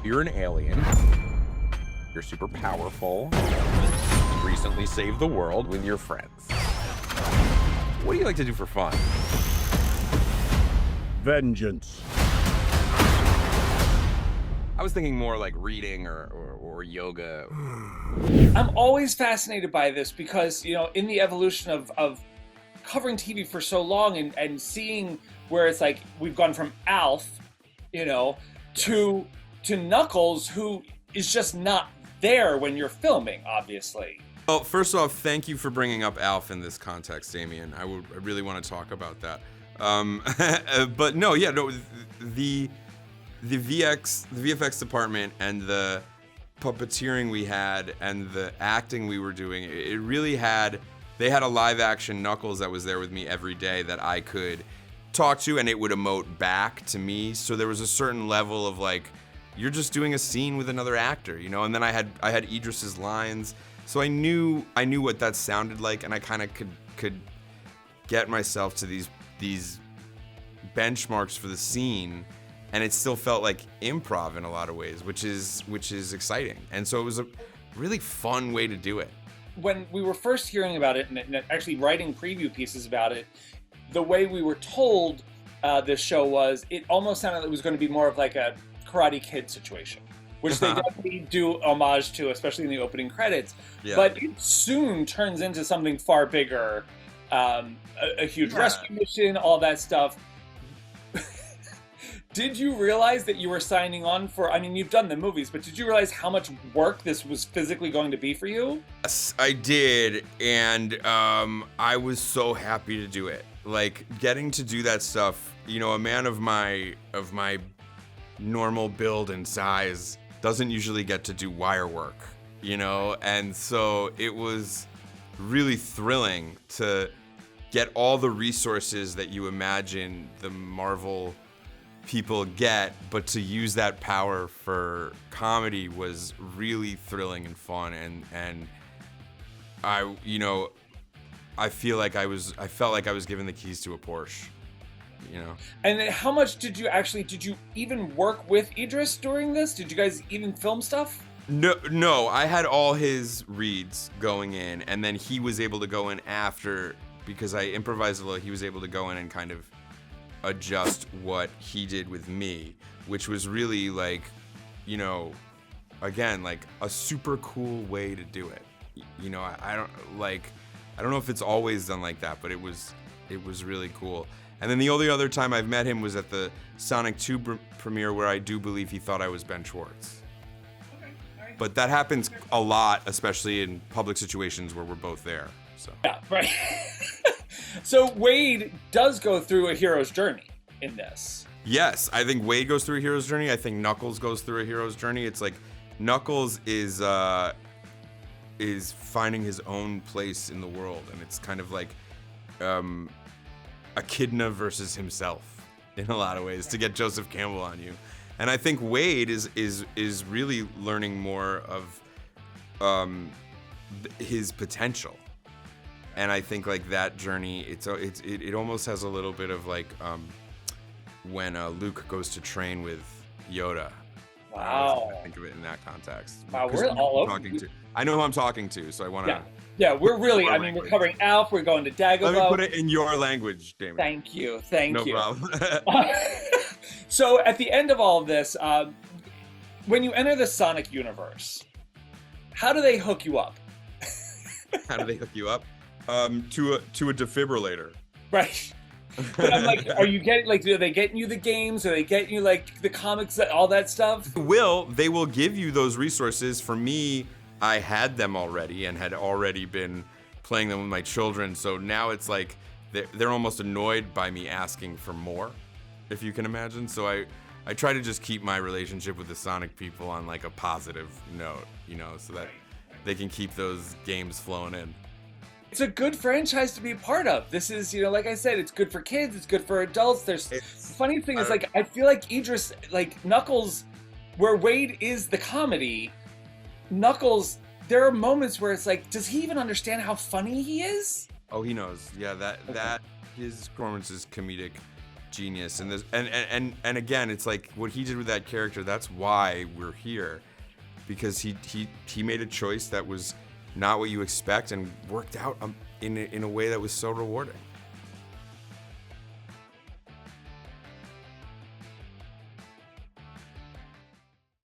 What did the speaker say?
You're an alien. You're super powerful. You recently saved the world with your friends. What do you like to do for fun? Vengeance. I was thinking more like reading or yoga. I'm always fascinated by this because, you know, in the evolution of covering TV for so long and seeing where it's like we've gone from Alf, you know, to Knuckles, who is just not there when you're filming, obviously. Well, first off, thank you for bringing up Alf in this context, Damien. I really want to talk about that. But no, yeah, no, the VFX department and the puppeteering we had and the acting we were doing, it really they had a live action Knuckles that was there with me every day that I could talk to, and it would emote back to me. So there was a certain level of like, you're just doing a scene with another actor, you know. And then I had Idris's lines, so I knew what that sounded like, and I kind of could get myself to these benchmarks for the scene, and it still felt like improv in a lot of ways, which is exciting. And so it was a really fun way to do it. When we were first hearing about it and actually writing preview pieces about it, the way we were told this show was, it almost sounded like it was going to be more of like a Karate Kid situation, which they definitely do homage to, especially in the opening credits. Yeah. But it soon turns into something far bigger, a huge rescue mission, all that stuff. Did you realize that you were signing on for, I mean, you've done the movies, but did you realize how much work this was physically going to be for you? Yes, I did, and I was so happy to do it. Like, getting to do that stuff, you know, a man of my normal build and size doesn't usually get to do wire work, you know? And so it was really thrilling to get all the resources that you imagine the Marvel people get, but to use that power for comedy was really thrilling and fun. And I, you know, I felt like I was given the keys to a Porsche, you know. And then how much did you even work with Idris during this? Did you guys even film stuff? No, I had all his reads going in, and then he was able to go in after, because I improvised a little, he was able to go in and kind of adjust what he did with me, which was really like, you know, again, like a super cool way to do it. You know, I don't know if it's always done like that, but it was really cool. And then the only other time I've met him was at the Sonic 2 premiere, where I do believe he thought I was Ben Schwartz. Okay. Right. But that happens a lot, especially in public situations where we're both there. So. Yeah, right. So Wade does go through a hero's journey in this. Yes, I think Wade goes through a hero's journey. I think Knuckles goes through a hero's journey. It's like Knuckles is finding his own place in the world, and it's kind of like Echidna versus himself in a lot of ways, to get Joseph Campbell on you. And I think Wade is really learning more of his potential. And I think like that journey, it almost has a little bit of like when Luke goes to train with Yoda. Wow. I think of it in that context. Wow, we're all over. I know who I'm talking to, so I want to. Yeah, we're really. I mean, we're covering Alf. We're going to Dagobah. Let me put it in your language, Damien. Thank you. No problem. So at the end of all of this, when you enter the Sonic universe, how do they hook you up? How do they hook you up? To a defibrillator. Right. But I'm like, are you getting, like, are they getting you the games? Are they getting you like the comics, all that stuff? They will give you those resources. For me, I had them already and had already been playing them with my children. So now it's like they're almost annoyed by me asking for more, if you can imagine. So I try to just keep my relationship with the Sonic people on like a positive note, you know, so that they can keep those games flowing in. It's a good franchise to be a part of. This is, you know, like I said, it's good for kids, it's good for adults. The funny thing is, like, I feel like Idris, like Knuckles, where Wade is the comedy, Knuckles, there are moments where it's like, does he even understand how funny he is? Oh, he knows. Yeah, that his performance is comedic genius. And this, and again, it's like what he did with that character. That's why we're here, because he made a choice that was not what you expect and worked out in a way that was so rewarding.